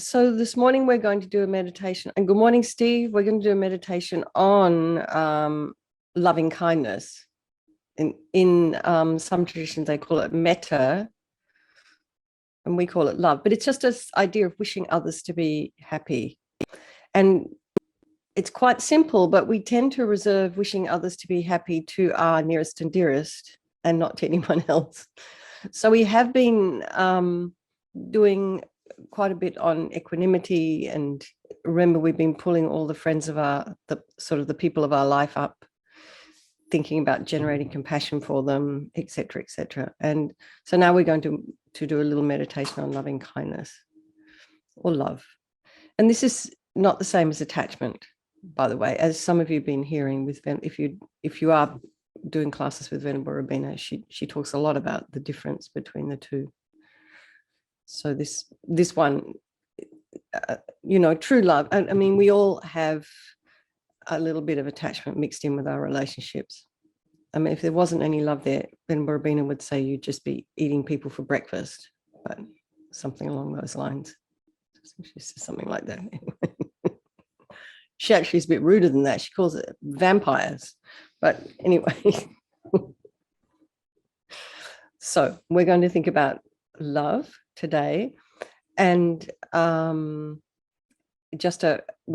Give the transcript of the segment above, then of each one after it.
So this morning we're going to do a meditation. And good morning, Steve. We're going to do a meditation on loving kindness. In some traditions, they call it metta, and we call it love. But it's just this idea of wishing others to be happy. And it's quite simple, but we tend to reserve wishing others to be happy to our nearest and dearest and not to anyone else. So we have been doing quite a bit on equanimity, and remember we've been pulling all the friends of the people of our life up, thinking about generating compassion for them, etc., etc. And so now we're going to do a little meditation on loving kindness or love. And this is not the same as attachment, by the way, as some of you have been hearing with if you are doing classes with Venerable Rabina, she talks a lot about the difference between the two. So this one, true love. I mean, we all have a little bit of attachment mixed in with our relationships. I mean, if there wasn't any love there, then Venerable would say you'd just be eating people for breakfast, but something along those lines. She says something like that. She actually is a bit ruder than that. She calls it vampires. But anyway. So we're going to think about love today. And we're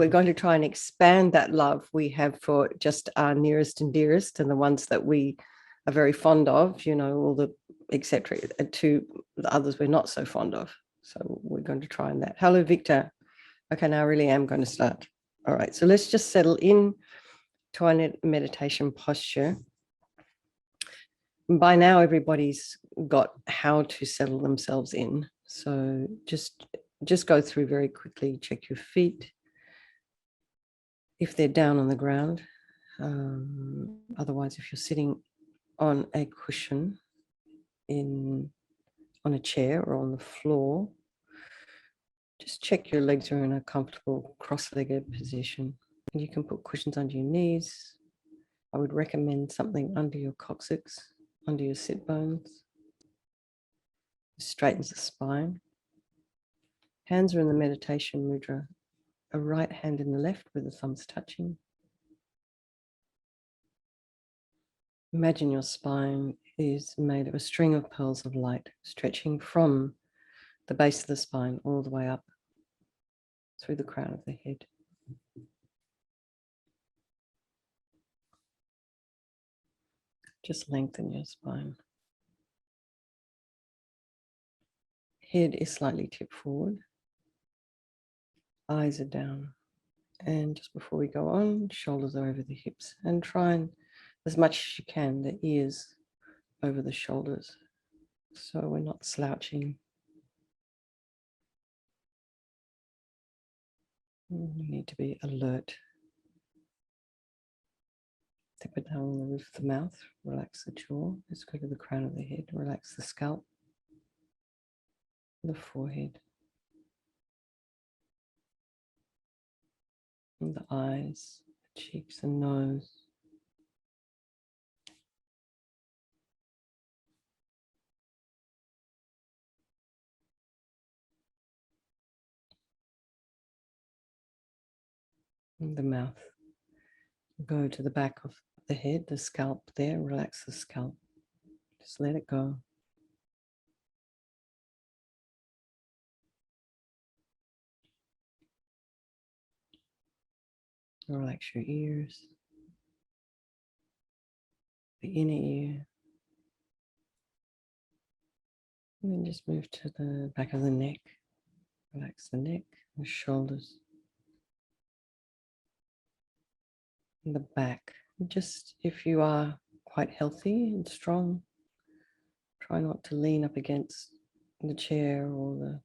going to try and expand that love we have for just our nearest and dearest and the ones that we are very fond of, all the etc., to the others we're not so fond of. So we're going to try on that. Hello, Victor. Okay, now I really am going to start. All right, so let's just settle in to our meditation posture. By now, everybody's got how to settle themselves in. So just go through very quickly, check your feet, if they're down on the ground. Otherwise, if you're sitting on a cushion on a chair or on the floor, just check your legs are in a comfortable cross-legged position. You can put cushions under your knees. I would recommend something under your coccyx, under your sit bones. It straightens the spine. Hands are in the meditation mudra, a right hand in the left with the thumbs touching. Imagine your spine is made of a string of pearls of light, stretching from the base of the spine all the way up through the crown of the head. Just lengthen your spine. Head is slightly tipped forward. Eyes are down. And just before we go on, shoulders are over the hips. And try and, as much as you can, the ears over the shoulders, so we're not slouching. You need to be alert. Tip it down on the roof of the mouth, relax the jaw. Let's go to the crown of the head, relax the scalp, the forehead, and the eyes, the cheeks and nose. And the mouth. Go to the back of the head, the scalp there, relax the scalp. Just let it go. Relax your ears, the inner ear. And then just move to the back of the neck. Relax the neck, the shoulders, and the back. Just if you are quite healthy and strong, try not to lean up against the chair or the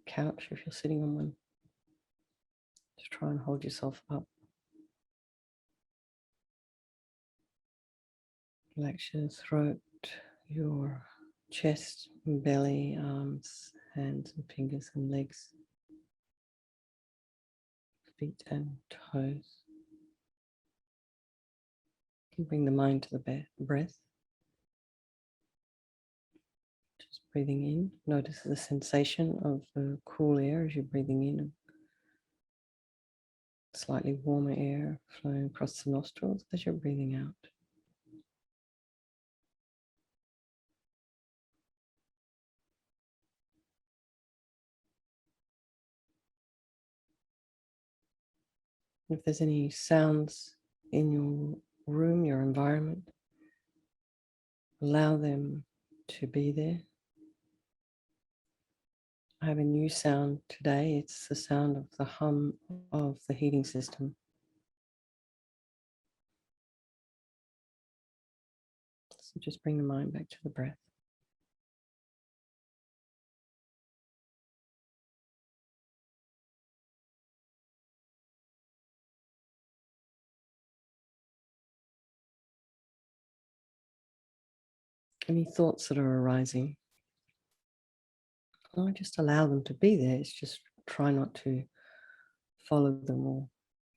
couch if you're sitting on one. Just try and hold yourself up. Relax your throat, your chest, belly, arms, hands and fingers and legs, feet and toes. You can bring the mind to the breath. Just breathing in, notice the sensation of the cool air as you're breathing in, slightly warmer air flowing across the nostrils as you're breathing out. If there's any sounds in your room, your environment, allow them to be there. I have a new sound today. It's the sound of the hum of the heating system. So just bring the mind back to the breath. Any thoughts that are arising, I just allow them to be there. It's just try not to follow them or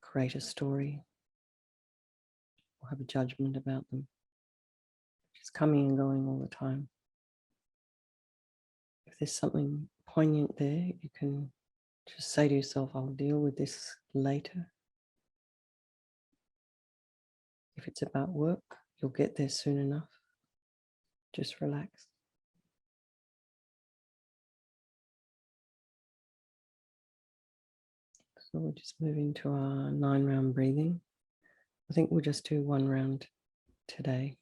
create a story or have a judgment about them. Just coming and going all the time. If there's something poignant there, you can just say to yourself, I'll deal with this later. If it's about work, you'll get there soon enough. Just relax. So we're just moving to our 9-round breathing. I think we'll just do 1 round today.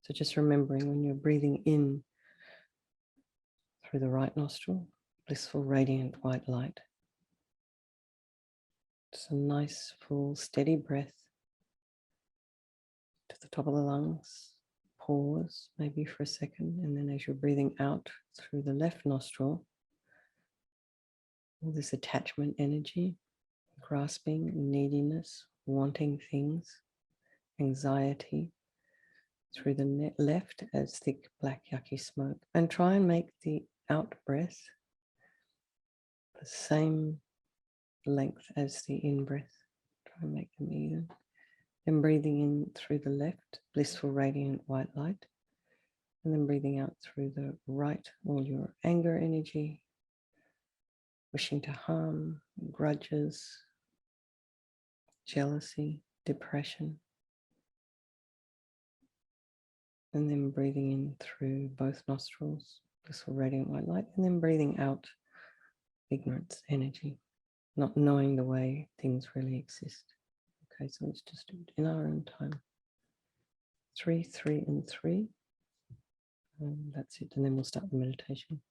So just remembering when you're breathing in through the right nostril, blissful, radiant white light. Just a nice, full, steady breath to the top of the lungs. Pause maybe for a second, and then as you're breathing out through the left nostril, all this attachment energy, grasping, neediness, wanting things, anxiety, through the left as thick black yucky smoke, and try and make the out breath the same length as the in breath. Try and make them even. Then breathing in through the left, blissful, radiant white light, and then breathing out through the right, all your anger energy, wishing to harm, grudges, jealousy, depression. And then breathing in through both nostrils, blissful, radiant white light, and then breathing out ignorance energy, not knowing the way things really exist. Okay, so let's just do it in our own time. 3, 3, and 3. And that's it. And then we'll start the meditation.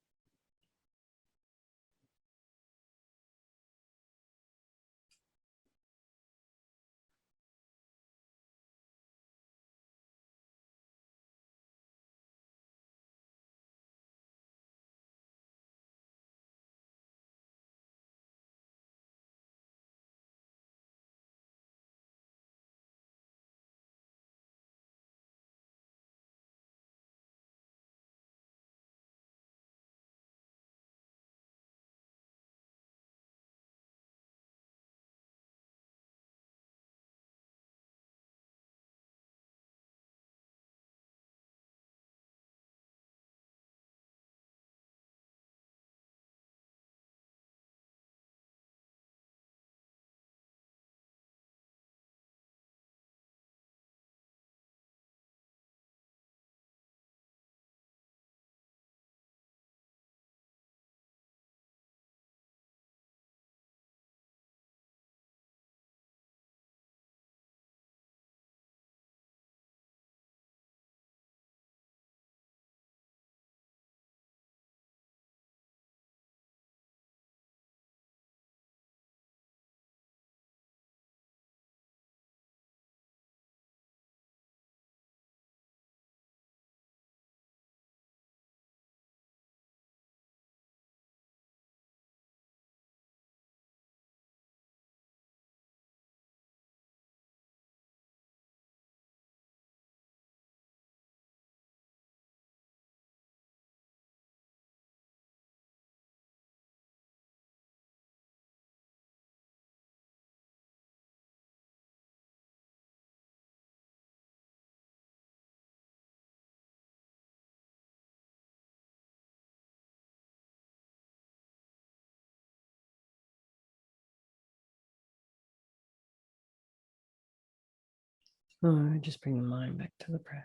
Oh, just bring the mind back to the breath.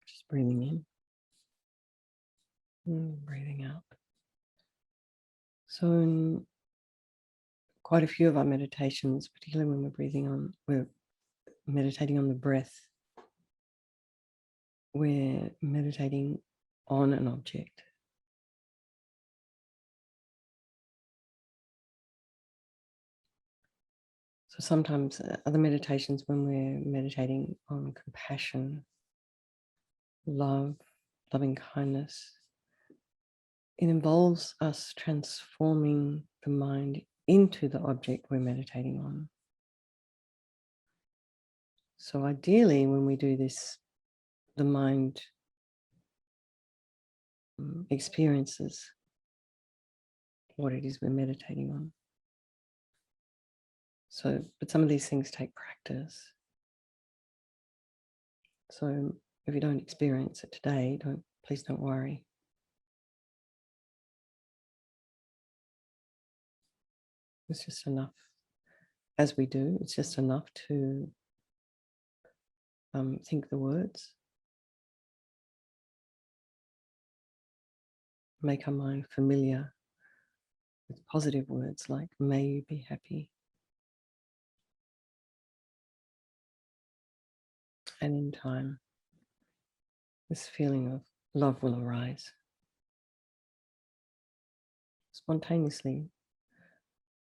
Just breathing in and breathing out. So in quite a few of our meditations, particularly when we're meditating on the breath, we're meditating on an object. So sometimes other meditations, when we're meditating on compassion, love, loving kindness, it involves us transforming the mind into the object we're meditating on. So ideally, when we do this, the mind experiences what it is we're meditating on. So, but some of these things take practice. So if you don't experience it today, please don't worry. It's just enough. As we do, it's just enough to think the words, make our mind familiar with positive words like, may you be happy. And in time, this feeling of love will arise spontaneously.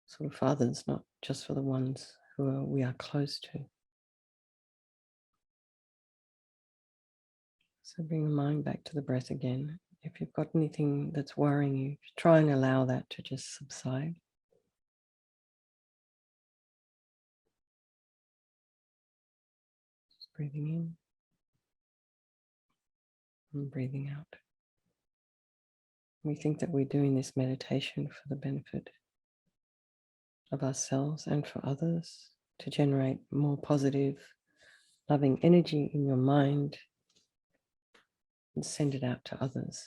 Sort of Father's not just for the ones we are close to. So bring the mind back to the breath again. If you've got anything that's worrying you, try and allow that to just subside. Just breathing in and breathing out. We think that we're doing this meditation for the benefit of ourselves and for others, to generate more positive, loving energy in your mind and send it out to others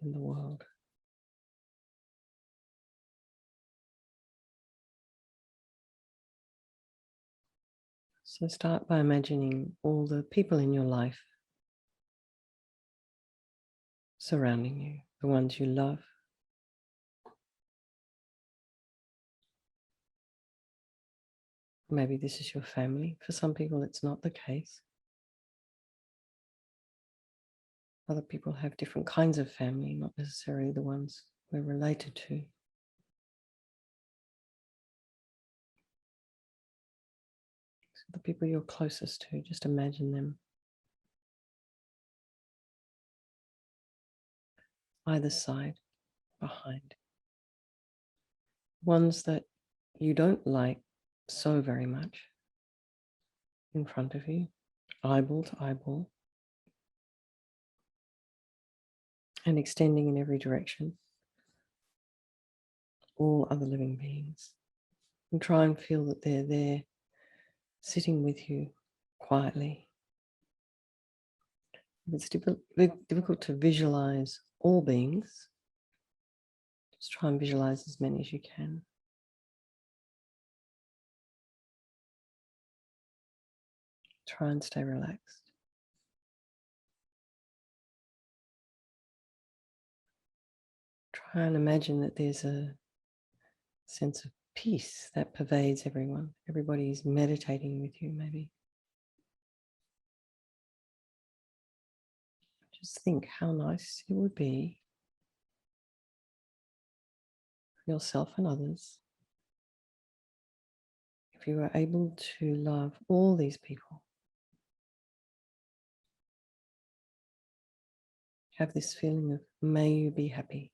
in the world. So start by imagining all the people in your life surrounding you, the ones you love. Maybe this is your family. For some people, it's not the case. Other people have different kinds of family, not necessarily the ones we're related to. So the people you're closest to, just imagine them. Either side, behind. Ones that you don't like so very much in front of you, eyeball to eyeball, and extending in every direction. All other living beings. And try and feel that they're there, sitting with you quietly. If it's difficult to visualize all beings, just try and visualize as many as you can. Try and stay relaxed. Try and imagine that there's a sense of peace that pervades everyone. Everybody's meditating with you, maybe. Just think how nice it would be for yourself and others if you were able to love all these people. Have this feeling of, may you be happy.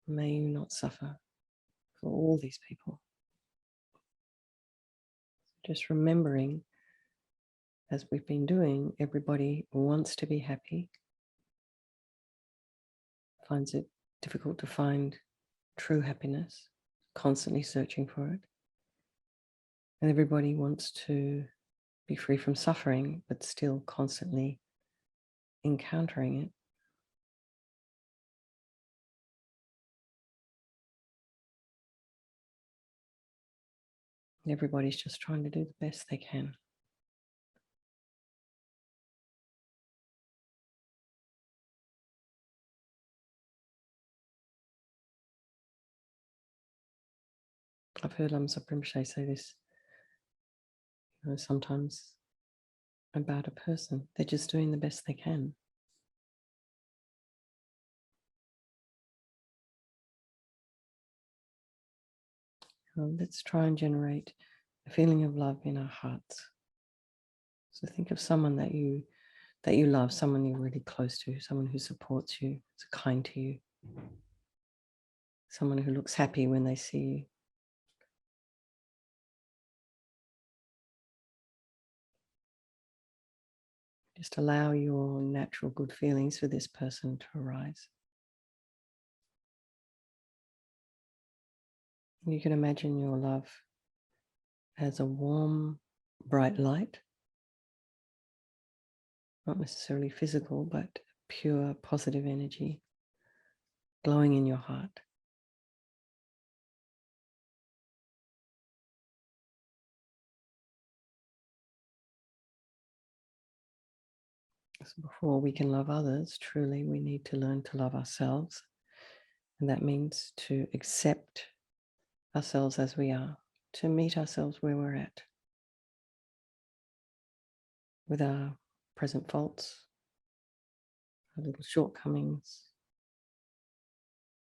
May you not suffer, for all these people. Just remembering, as we've been doing, everybody wants to be happy, finds it difficult to find true happiness, constantly searching for it. And everybody wants to be free from suffering, but still constantly encountering it. Everybody's just trying to do the best they can. I've heard Supreme Rinpoche say this, sometimes about a person. They're just doing the best they can. Let's try and generate a feeling of love in our hearts. So think of someone that you love, someone you're really close to, someone who supports you, is kind to you, someone who looks happy when they see you. Just allow your natural good feelings for this person to arise. You can imagine your love as a warm, bright light, not necessarily physical, but pure positive energy glowing in your heart. So before we can love others, truly, we need to learn to love ourselves. And that means to accept ourselves as we are, to meet ourselves where we're at, with our present faults, our little shortcomings.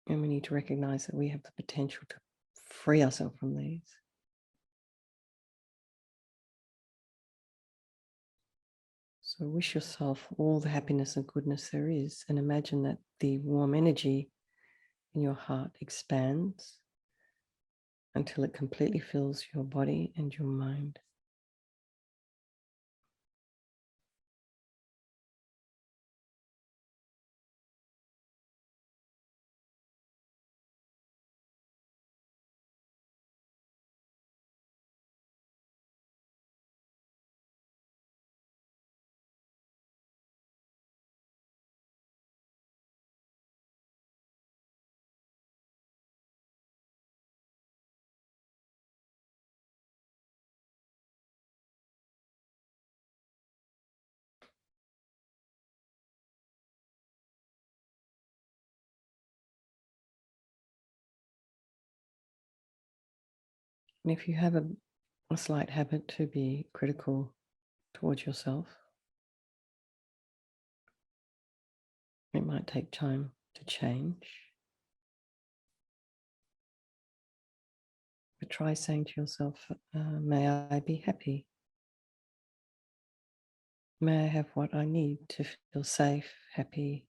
And we need to recognize that we have the potential to free ourselves from these. So wish yourself all the happiness and goodness there is, and imagine that the warm energy in your heart expands until it completely fills your body and your mind. And if you have a slight habit to be critical towards yourself, it might take time to change. But try saying to yourself, may I be happy? May I have what I need to feel safe, happy,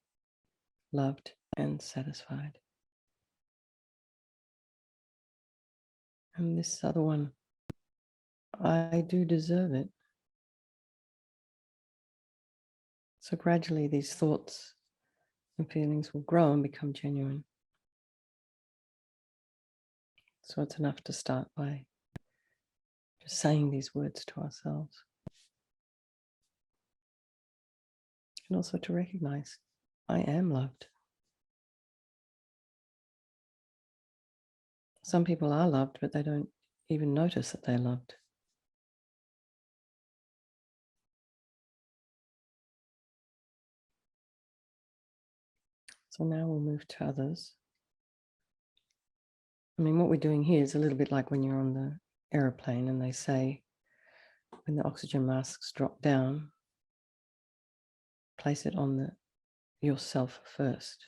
loved, and satisfied? And this other one, I do deserve it. So gradually these thoughts and feelings will grow and become genuine. So it's enough to start by just saying these words to ourselves. And also to recognize, I am loved. Some people are loved, but they don't even notice that they're loved. So now we'll move to others. I mean, what we're doing here is a little bit like when you're on the aeroplane and they say, when the oxygen masks drop down, place it on yourself first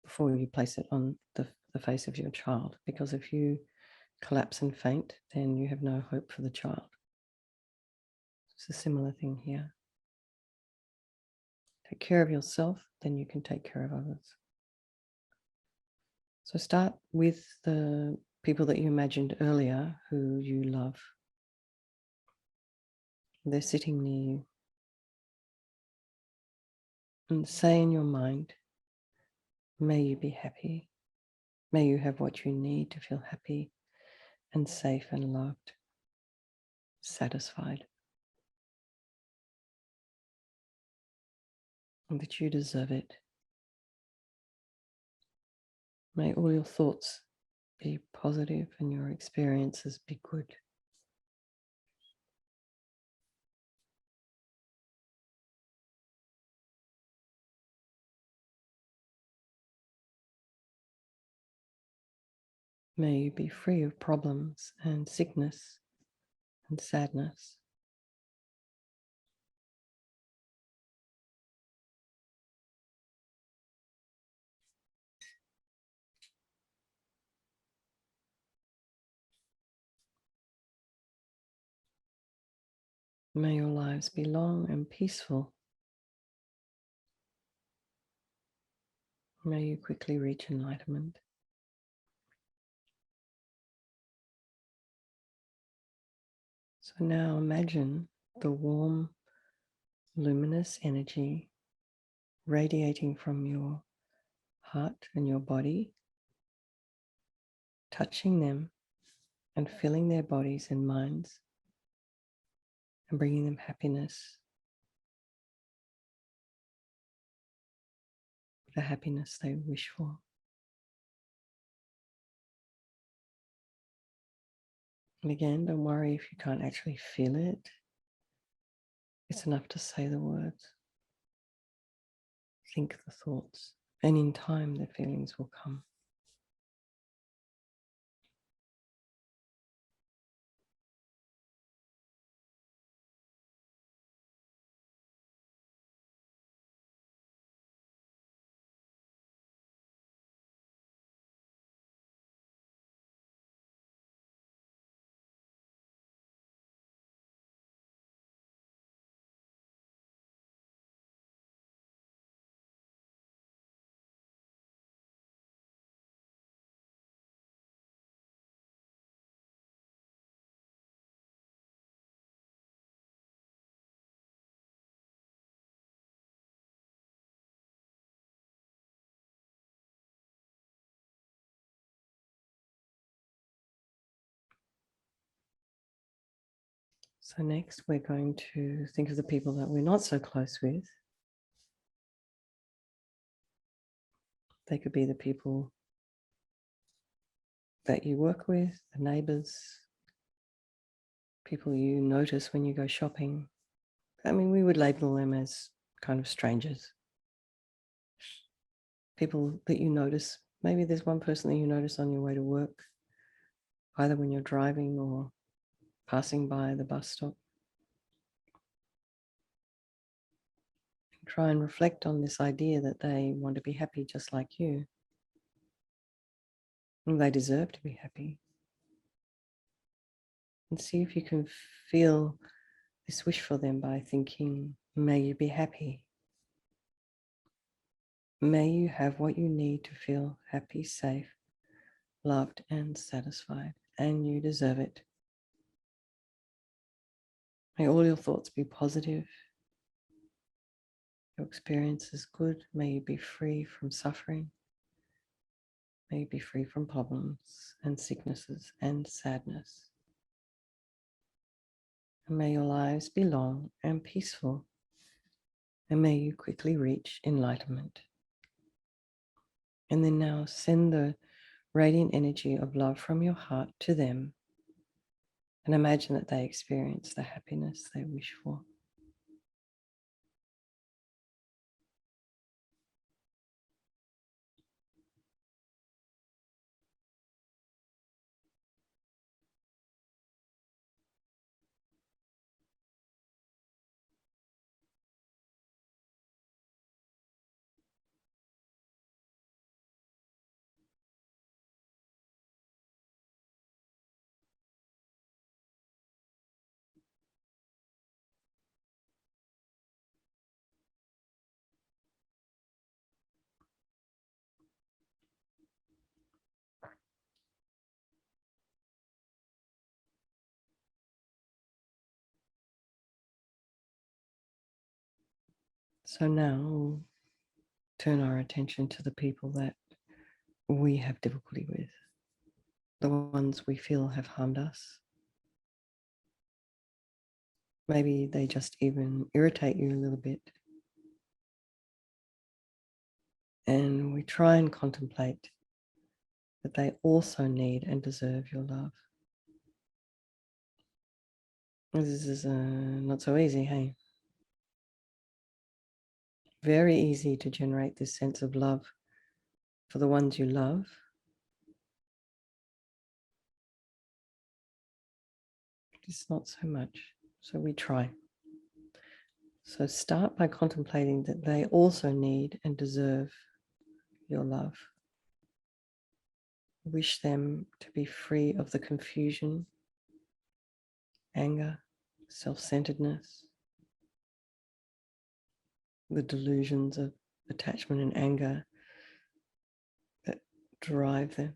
before you place it on the face of your child. Because if you collapse and faint, then you have no hope for the child. It's a similar thing here. Take care of yourself, then you can take care of others. So start with the people that you imagined earlier who you love. They're sitting near you. And say in your mind, may you be happy. May you have what you need to feel happy and safe and loved, satisfied. And that you deserve it. May all your thoughts be positive and your experiences be good. May you be free of problems and sickness and sadness. May your lives be long and peaceful. May you quickly reach enlightenment. So now imagine the warm, luminous energy radiating from your heart and your body, touching them and filling their bodies and minds and bringing them happiness, the happiness they wish for. And again, don't worry if you can't actually feel it. It's enough to say the words, think the thoughts, and in time the feelings will come. So next we're going to think of the people that we're not so close with. They could be the people that you work with, the neighbors, people you notice when you go shopping. I mean, we would label them as kind of strangers. People that you notice. Maybe there's one person that you notice on your way to work, either when you're driving or passing by the bus stop. Try and reflect on this idea that they want to be happy just like you. And they deserve to be happy. And see if you can feel this wish for them by thinking, may you be happy. May you have what you need to feel happy, safe, loved, and satisfied. And you deserve it. May all your thoughts be positive. Your experience is good. May you be free from suffering. May you be free from problems and sicknesses and sadness. And may your lives be long and peaceful. And may you quickly reach enlightenment. And then now send the radiant energy of love from your heart to them. And imagine that they experience the happiness they wish for. So now we'll turn our attention to the people that we have difficulty with, the ones we feel have harmed us. Maybe they just even irritate you a little bit. And we try and contemplate that they also need and deserve your love. This is not so easy, hey? Very easy to generate this sense of love for the ones you love, practice not so much. So we try. So start by contemplating that they also need and deserve your love. Wish them to be free of the confusion, anger, self-centeredness, the delusions of attachment and anger that drive them,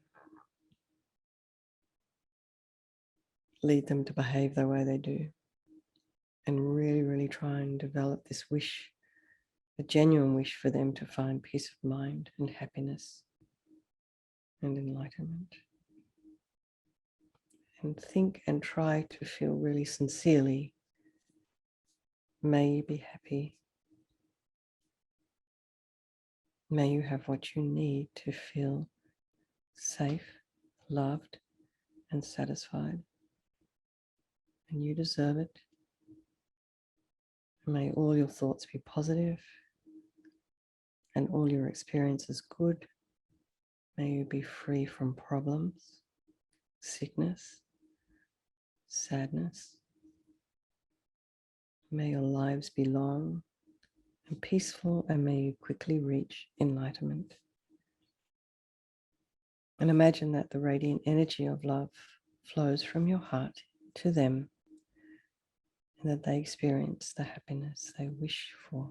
lead them to behave the way they do. And really, really try and develop this wish, a genuine wish for them to find peace of mind and happiness and enlightenment. And think and try to feel really sincerely, may you be happy. May you have what you need to feel safe, loved, and satisfied. And you deserve it. May all your thoughts be positive and all your experiences good. May you be free from problems, sickness, sadness. May your lives be long and peaceful, and may you quickly reach enlightenment. And imagine that the radiant energy of love flows from your heart to them, and that they experience the happiness they wish for.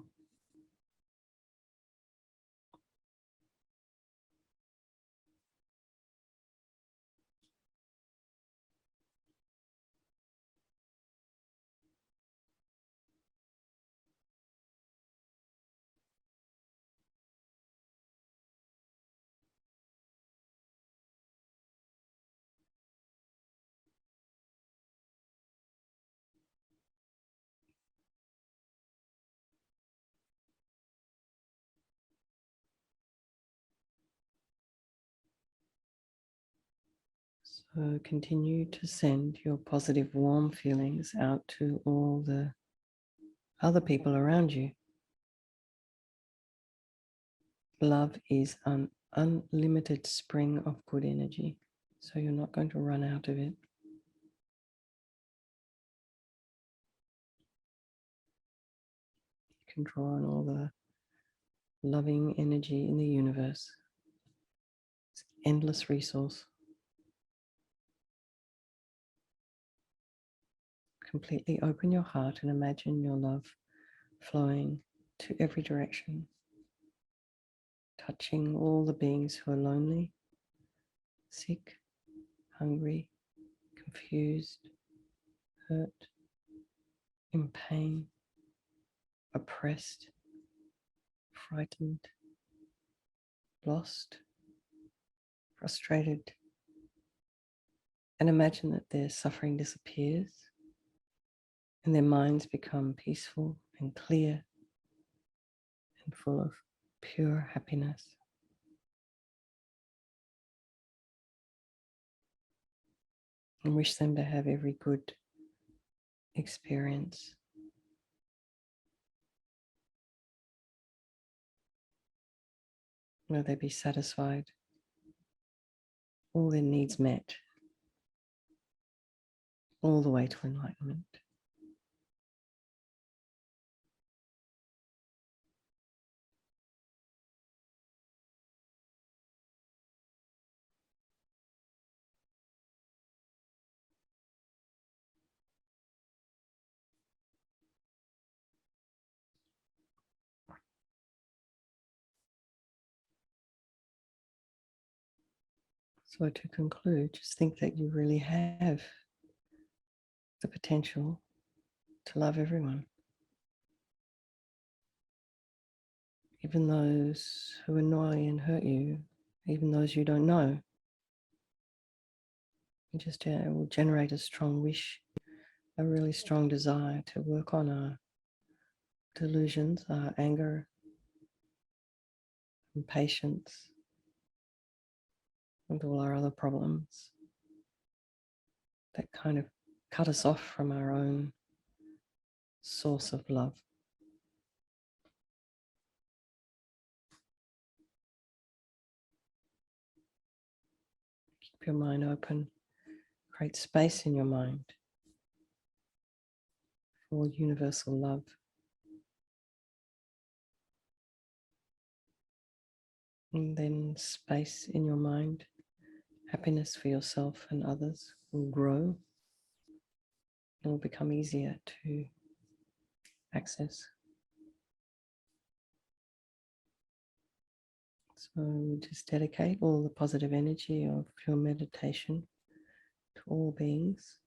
So continue to send your positive, warm feelings out to all the other people around you. Love is an unlimited spring of good energy, so you're not going to run out of it. You can draw on all the loving energy in the universe. It's an endless resource. Completely open your heart and imagine your love flowing to every direction, touching all the beings who are lonely, sick, hungry, confused, hurt, in pain, oppressed, frightened, lost, frustrated. And imagine that their suffering disappears and their minds become peaceful and clear and full of pure happiness. And wish them to have every good experience. May they be satisfied, all their needs met, all the way to enlightenment. So to conclude, just think that you really have the potential to love everyone, even those who annoy and hurt you, even those you don't know. It just will generate a strong wish, a really strong desire to work on our delusions, our anger, impatience, and all our other problems that kind of cut us off from our own source of love. Keep your mind open, create space in your mind for universal love. And then space in your mind, happiness for yourself and others will grow. It will become easier to access. So just dedicate all the positive energy of your meditation to all beings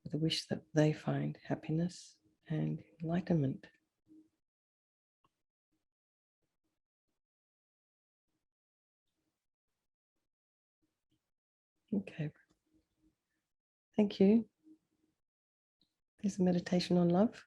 with a wish that they find happiness and enlightenment. Okay. Thank you. There's a meditation on love.